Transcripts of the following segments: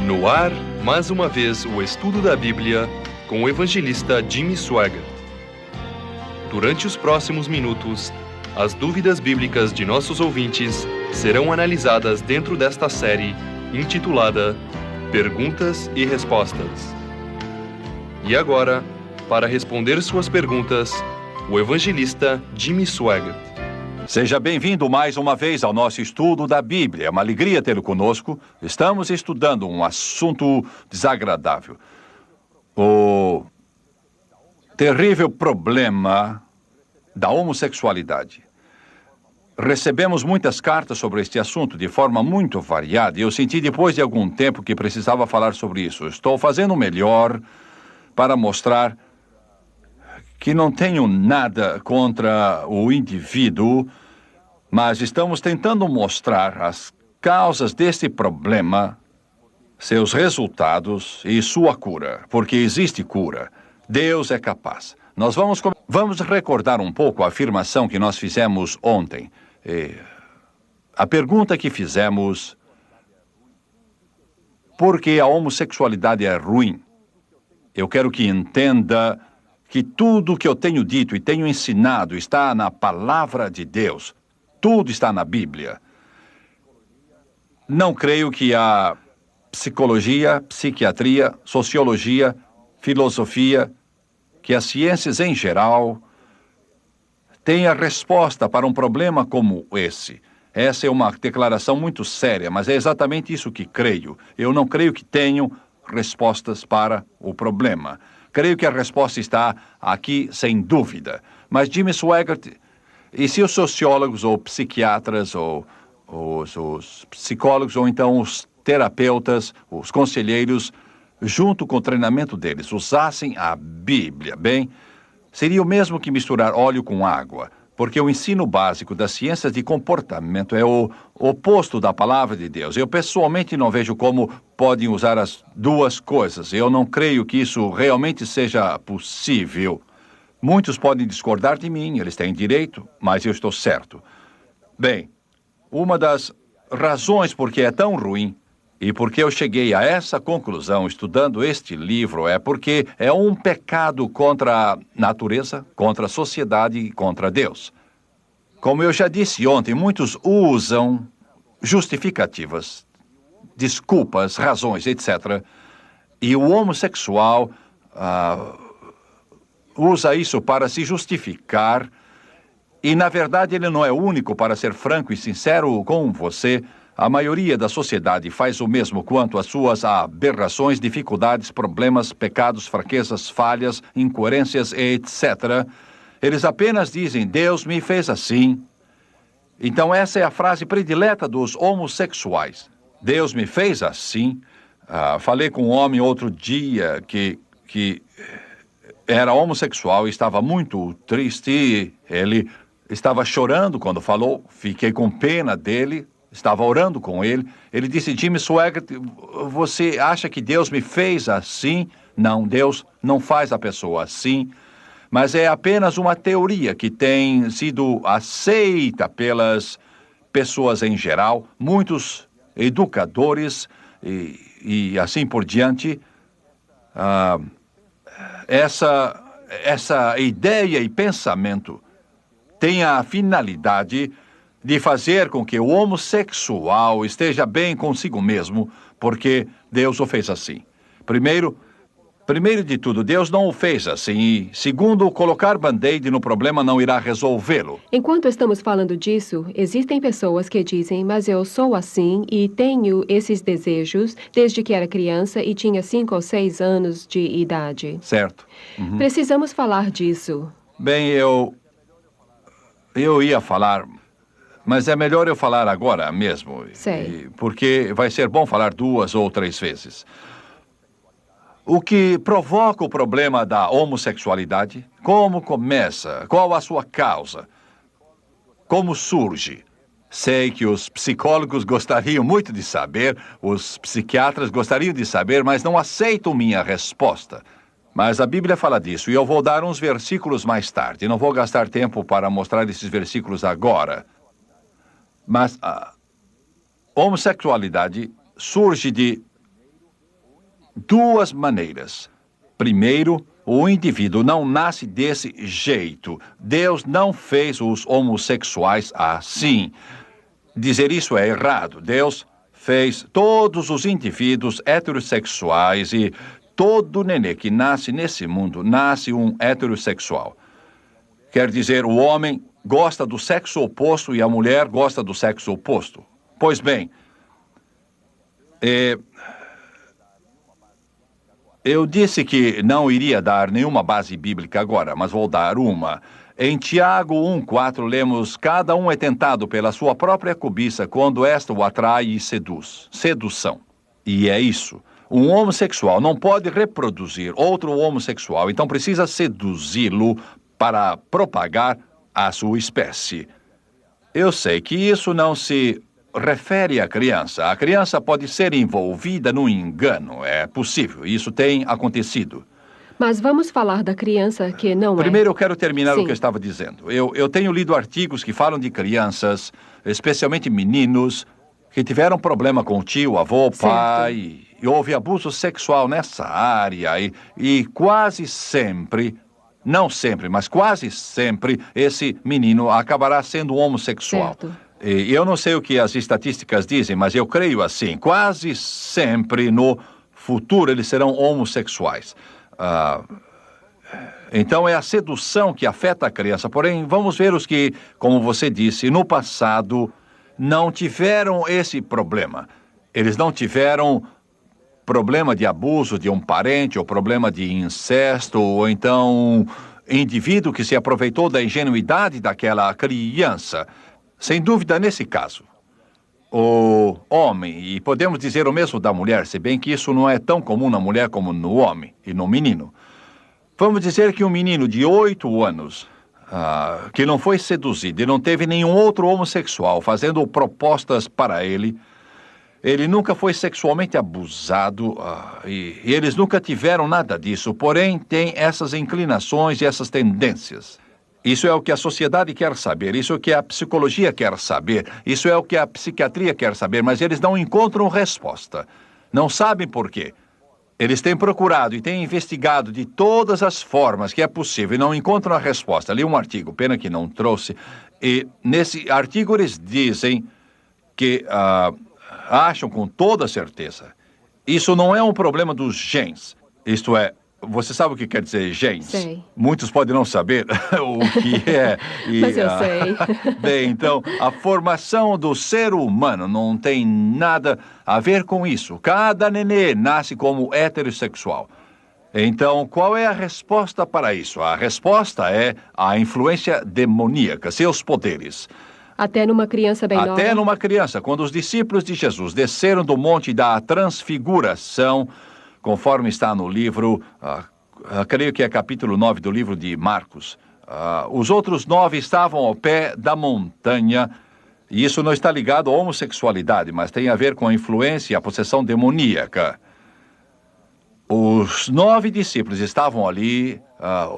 No ar, mais uma vez, o estudo da Bíblia com o evangelista Jimmy Swaggart. Durante os próximos minutos, as dúvidas bíblicas de nossos ouvintes serão analisadas dentro desta série intitulada Perguntas e Respostas. E agora, para responder suas perguntas, o evangelista Jimmy Swaggart. Seja bem-vindo mais uma vez ao nosso estudo da Bíblia. É uma alegria tê-lo conosco. Estamos estudando um assunto desagradável. O terrível problema da homossexualidade. Recebemos muitas cartas sobre este assunto de forma muito variada e eu senti depois de algum tempo que precisava falar sobre isso. Estou fazendo o melhor para mostrar que não tenho nada contra o indivíduo, mas estamos tentando mostrar as causas deste problema, seus resultados e sua cura, porque existe cura. Deus é capaz. Nós vamos recordar um pouco a afirmação que nós fizemos ontem. A pergunta que fizemos: por que a homossexualidade é ruim? Eu quero que entenda que tudo que eu tenho dito e tenho ensinado está na palavra de Deus. Tudo está na Bíblia. Não creio que a psicologia, psiquiatria, sociologia, filosofia, que as ciências em geral tenha resposta para um problema como esse. Essa é uma declaração muito séria, mas é exatamente isso que creio. Eu não creio que tenham respostas para o problema. Creio que a resposta está aqui, sem dúvida. Mas Jimmy Swaggart, e se os sociólogos ou psiquiatras ou os psicólogos ou então os terapeutas, os conselheiros, junto com o treinamento deles, usassem a Bíblia, bem, seria o mesmo que misturar óleo com água, porque o ensino básico das ciências de comportamento é o oposto da palavra de Deus. Eu pessoalmente não vejo como podem usar as duas coisas. Eu não creio que isso realmente seja possível. Muitos podem discordar de mim, eles têm direito, mas eu estou certo. Bem, uma das razões por que é tão ruim e por que eu cheguei a essa conclusão estudando este livro é porque é um pecado contra a natureza, contra a sociedade e contra Deus. Como eu já disse ontem, muitos usam justificativas, desculpas, razões, etc. E o homossexual usa isso para se justificar. E, na verdade, ele não é o único. Para ser franco e sincero com você, a maioria da sociedade faz o mesmo quanto às suas aberrações, dificuldades, problemas, pecados, fraquezas, falhas, incoerências, etc. Eles apenas dizem: Deus me fez assim. Então, essa é a frase predileta dos homossexuais. Deus me fez assim. Falei com um homem outro dia que era homossexual e estava muito triste. Ele estava chorando quando falou. Fiquei com pena dele. Estava orando com ele. Ele disse: Jimmy Swaggart, você acha que Deus me fez assim? Não, Deus não faz a pessoa assim. Mas é apenas uma teoria que tem sido aceita pelas pessoas em geral. Muitos educadores e assim por diante. Essa ideia e pensamento tem a finalidade de fazer com que o homossexual esteja bem consigo mesmo, porque Deus o fez assim. Primeiro de tudo, Deus não o fez assim. E, segundo, colocar band-aid no problema não irá resolvê-lo. Enquanto estamos falando disso, existem pessoas que dizem: mas eu sou assim e tenho esses desejos desde que era criança e tinha 5 ou 6 anos de idade. Certo. Precisamos falar disso. Bem, eu ia falar, mas é melhor eu falar agora mesmo. Sei. Porque vai ser bom falar 2 ou 3 vezes. O que provoca o problema da homossexualidade? Como começa? Qual a sua causa? Como surge? Sei que os psicólogos gostariam muito de saber, os psiquiatras gostariam de saber, mas não aceitam minha resposta. Mas a Bíblia fala disso e eu vou dar uns versículos mais tarde. Não vou gastar tempo para mostrar esses versículos agora. Mas a homossexualidade surge de duas maneiras. Primeiro, o indivíduo não nasce desse jeito. Deus não fez os homossexuais assim. Dizer isso é errado. Deus fez todos os indivíduos heterossexuais e todo nenê que nasce nesse mundo nasce um heterossexual. Quer dizer, o homem gosta do sexo oposto e a mulher gosta do sexo oposto. Pois bem, eu disse que não iria dar nenhuma base bíblica agora, mas vou dar uma. Em Tiago 1,4 lemos: cada um é tentado pela sua própria cobiça quando esta o atrai e seduz. Sedução. E é isso. Um homossexual não pode reproduzir outro homossexual, então precisa seduzi-lo para propagar a sua espécie. Eu sei que isso não se refere à criança. A criança pode ser envolvida no engano. É possível. Isso tem acontecido. Mas vamos falar da criança que não é. Primeiro, eu quero terminar Sim. o que eu estava dizendo. Eu tenho lido artigos que falam de crianças, especialmente meninos, que tiveram problema com o tio, avô, pai, e houve abuso sexual nessa área, e quase sempre, não sempre, mas quase sempre, esse menino acabará sendo homossexual. Certo. E eu não sei o que as estatísticas dizem, mas eu creio assim, quase sempre no futuro eles serão homossexuais. Então é a sedução que afeta a criança. Porém, vamos ver os que, como você disse, no passado não tiveram esse problema. Eles não tiveram problema de abuso de um parente, ou problema de incesto, ou então indivíduo que se aproveitou da ingenuidade daquela criança. Sem dúvida, nesse caso, o homem, e podemos dizer o mesmo da mulher, se bem que isso não é tão comum na mulher como no homem e no menino. Vamos dizer que um menino de 8 anos, que não foi seduzido e não teve nenhum outro homossexual fazendo propostas para ele nunca foi sexualmente abusado, e eles nunca tiveram nada disso, porém tem essas inclinações e essas tendências. Isso é o que a sociedade quer saber, isso é o que a psicologia quer saber, isso é o que a psiquiatria quer saber, mas eles não encontram resposta. Não sabem por quê. Eles têm procurado e têm investigado de todas as formas que é possível e não encontram a resposta. Li um artigo, pena que não trouxe, e nesse artigo eles dizem que acham com toda certeza. Isso não é um problema dos genes. Isto é, você sabe o que quer dizer genes? Sei. Muitos podem não saber o que é. Mas eu sei. Bem, então, a formação do ser humano não tem nada a ver com isso. Cada nenê nasce como heterossexual. Então, qual é a resposta para isso? A resposta é a influência demoníaca, seus poderes. Até numa criança bem nova. Até numa criança. Quando os discípulos de Jesus desceram do monte da transfiguração, conforme está no livro, creio que é capítulo 9 do livro de Marcos, os outros 9 estavam ao pé da montanha, e isso não está ligado à homossexualidade, mas tem a ver com a influência e a possessão demoníaca. Os 9 discípulos estavam ali,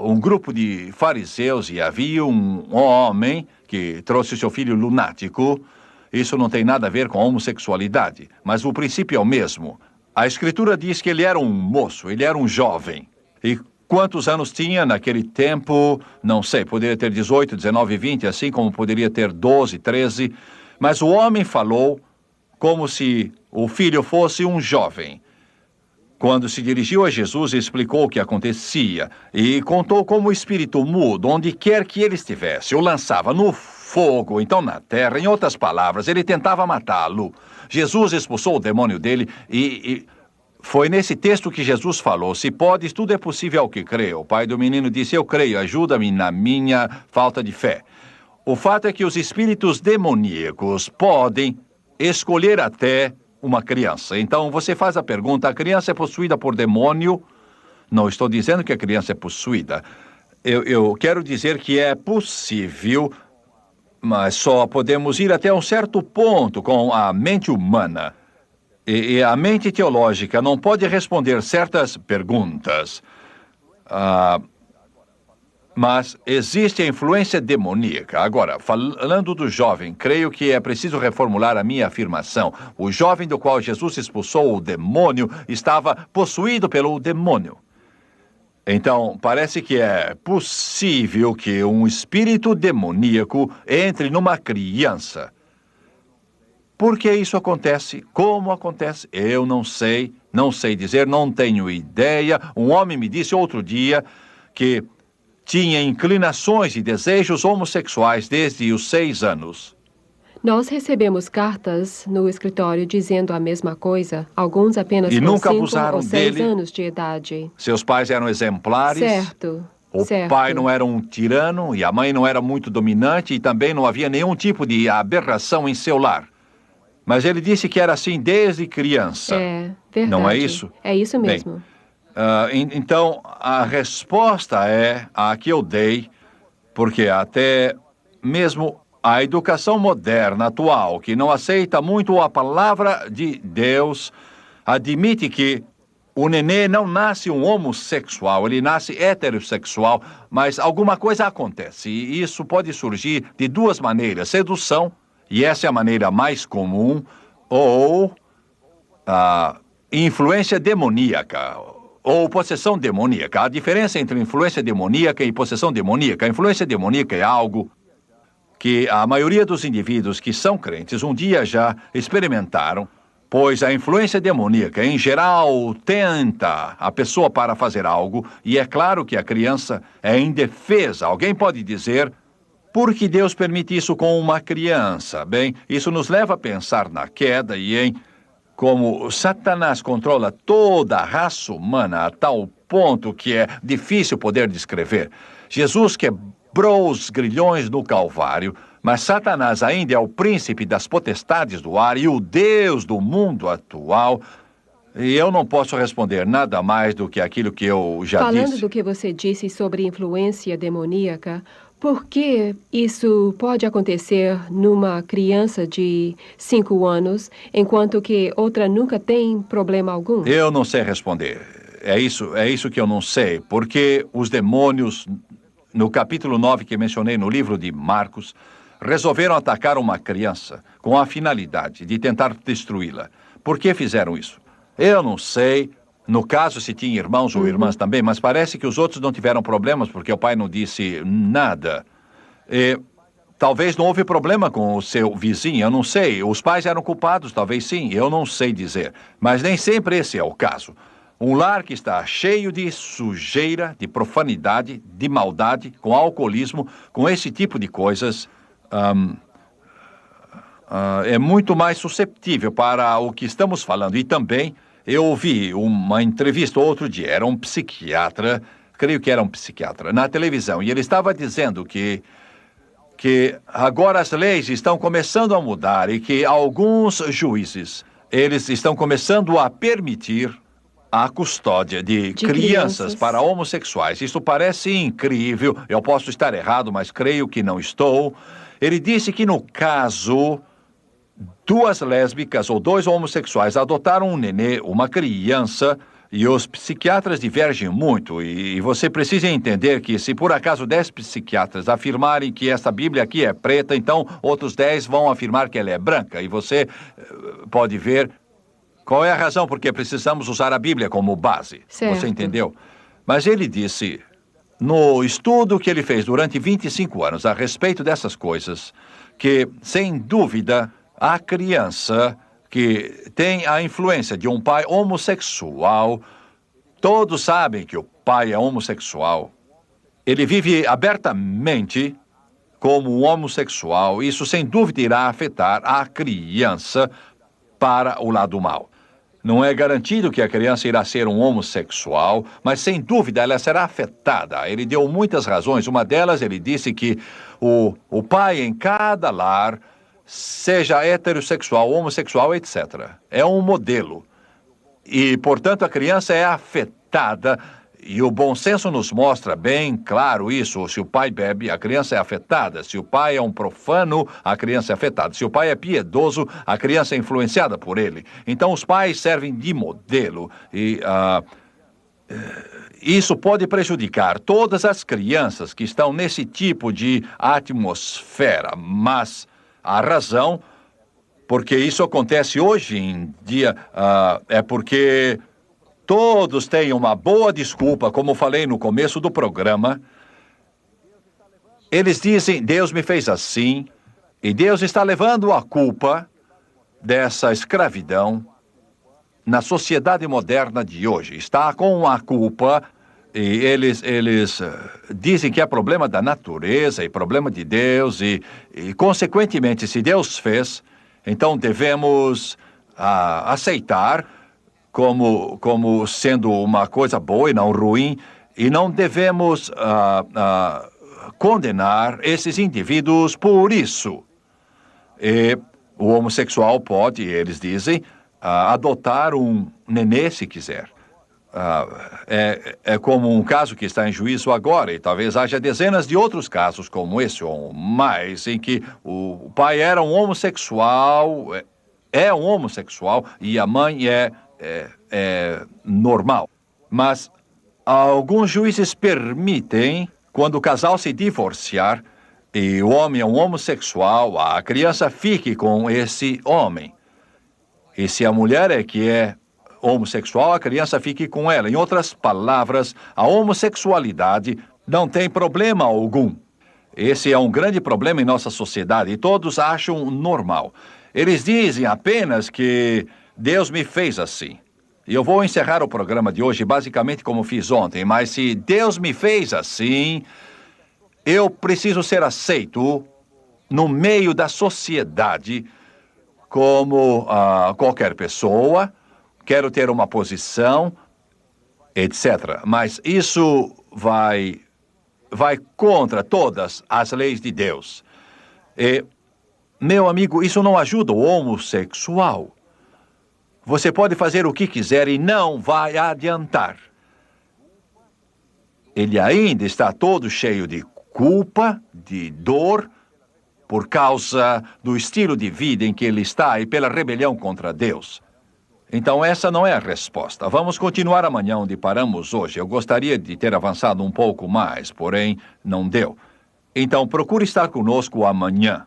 um grupo de fariseus, e havia um homem que trouxe seu filho lunático. Isso não tem nada a ver com a homossexualidade, mas o princípio é o mesmo. A Escritura diz que ele era um moço, ele era um jovem. E quantos anos tinha naquele tempo? Não sei, poderia ter 18, 19, 20, assim como poderia ter 12, 13. Mas o homem falou como se o filho fosse um jovem. Quando se dirigiu a Jesus, explicou o que acontecia e contou como o espírito mudo, onde quer que ele estivesse, o lançava no fogo, então na terra. Em outras palavras, ele tentava matá-lo. Jesus expulsou o demônio dele e foi nesse texto que Jesus falou: se podes, tudo é possível ao que crê. O pai do menino disse: eu creio, ajuda-me na minha falta de fé. O fato é que os espíritos demoníacos podem escolher até uma criança. Então, você faz a pergunta: a criança é possuída por demônio? Não estou dizendo que a criança é possuída. Eu quero dizer que é possível, mas só podemos ir até um certo ponto com a mente humana. E a mente teológica não pode responder certas perguntas. Mas existe a influência demoníaca. Agora, falando do jovem, creio que é preciso reformular a minha afirmação. O jovem do qual Jesus expulsou o demônio estava possuído pelo demônio. Então, parece que é possível que um espírito demoníaco entre numa criança. Por que isso acontece? Como acontece? Eu não sei dizer, não tenho ideia. Um homem me disse outro dia que tinha inclinações e desejos homossexuais desde os 6 anos. Nós recebemos cartas no escritório dizendo a mesma coisa, alguns apenas E com nunca 5 abusaram ou 6 dele. anos de idade. Seus pais eram exemplares. Certo. O pai não era um tirano e a mãe não era muito dominante e também não havia nenhum tipo de aberração em seu lar. Mas ele disse que era assim desde criança. É verdade. Não é isso? É isso Bem, mesmo. então, a resposta é a que eu dei, porque até mesmo a educação moderna atual, que não aceita muito a palavra de Deus, admite que o nenê não nasce um homossexual, ele nasce heterossexual, mas alguma coisa acontece. E isso pode surgir de 2 maneiras: sedução, e essa é a maneira mais comum, ou influência demoníaca, ou possessão demoníaca. A diferença entre influência demoníaca e possessão demoníaca: a influência demoníaca é algo que a maioria dos indivíduos que são crentes um dia já experimentaram, pois a influência demoníaca, em geral, tenta a pessoa para fazer algo, e é claro que a criança é indefesa. Alguém pode dizer: por que Deus permite isso com uma criança? Bem, isso nos leva a pensar na queda e em como Satanás controla toda a raça humana a tal ponto que é difícil poder descrever. Jesus quebrou os grilhões no Calvário, mas Satanás ainda é o príncipe das potestades do ar e o Deus do mundo atual. E eu não posso responder nada mais do que aquilo que eu já disse. Falando do que você disse sobre influência demoníaca, por que isso pode acontecer numa criança de 5 anos, enquanto que outra nunca tem problema algum? Eu não sei responder. É isso que eu não sei. Porque os demônios, no capítulo 9 que mencionei no livro de Marcos, resolveram atacar uma criança com a finalidade de tentar destruí-la. Por que fizeram isso? Eu não sei. No caso, se tinha irmãos ou irmãs também, mas parece que os outros não tiveram problemas porque o pai não disse nada. Talvez não houve problema com o seu vizinho, eu não sei. Os pais eram culpados, talvez sim, eu não sei dizer. Mas nem sempre esse é o caso. Um lar que está cheio de sujeira, de profanidade, de maldade, com alcoolismo, com esse tipo de coisas, é muito mais susceptível para o que estamos falando. E também eu ouvi uma entrevista outro dia, era um psiquiatra, creio que era um psiquiatra, na televisão, e ele estava dizendo que agora as leis estão começando a mudar e que alguns juízes, eles estão começando a permitir a custódia de crianças para homossexuais. Isso parece incrível, eu posso estar errado, mas creio que não estou. Ele disse que no caso 2 lésbicas ou 2 homossexuais adotaram um nenê, uma criança, e os psiquiatras divergem muito. E você precisa entender que se por acaso 10 psiquiatras afirmarem que essa Bíblia aqui é preta, então outros 10 vão afirmar que ela é branca. E você pode ver qual é a razão porque precisamos usar a Bíblia como base. Certo. Você entendeu? Mas ele disse, no estudo que ele fez durante 25 anos a respeito dessas coisas, que, sem dúvida, a criança que tem a influência de um pai homossexual, todos sabem que o pai é homossexual, ele vive abertamente como um homossexual, isso sem dúvida irá afetar a criança para o lado mal. Não é garantido que a criança irá ser um homossexual, mas sem dúvida ela será afetada. Ele deu muitas razões, uma delas ele disse que o pai em cada lar, seja heterossexual, homossexual, etc. É um modelo. E, portanto, a criança é afetada, e o bom senso nos mostra bem claro isso. Se o pai bebe, a criança é afetada. Se o pai é um profano, a criança é afetada. Se o pai é piedoso, a criança é influenciada por ele. Então, os pais servem de modelo. isso pode prejudicar todas as crianças que estão nesse tipo de atmosfera, mas a razão porque isso acontece hoje em dia é porque todos têm uma boa desculpa, como falei no começo do programa. Eles dizem, Deus me fez assim, e Deus está levando a culpa dessa escravidão na sociedade moderna de hoje. Está com a culpa, e eles dizem que é problema da natureza e problema de Deus, e consequentemente, se Deus fez, então devemos aceitar como sendo uma coisa boa e não ruim, e não devemos condenar esses indivíduos por isso. E o homossexual pode, eles dizem, adotar um nenê se quiser. É como um caso que está em juízo agora, e talvez haja dezenas de outros casos como esse, ou mais, em que o pai era um homossexual, um homossexual, e a mãe é normal. Mas alguns juízes permitem, quando o casal se divorciar, e o homem é um homossexual, a criança fique com esse homem. E se a mulher é homossexual, a criança fique com ela. Em outras palavras, a homossexualidade não tem problema algum. Esse é um grande problema em nossa sociedade e todos acham normal. Eles dizem apenas que Deus me fez assim. E eu vou encerrar o programa de hoje basicamente como fiz ontem, mas se Deus me fez assim, eu preciso ser aceito no meio da sociedade como qualquer pessoa. Quero ter uma posição, etc. Mas isso vai contra todas as leis de Deus. E, meu amigo, isso não ajuda o homossexual. Você pode fazer o que quiser e não vai adiantar. Ele ainda está todo cheio de culpa, de dor, por causa do estilo de vida em que ele está e pela rebelião contra Deus. Então, essa não é a resposta. Vamos continuar amanhã onde paramos hoje. Eu gostaria de ter avançado um pouco mais, porém, não deu. Então, procure estar conosco amanhã.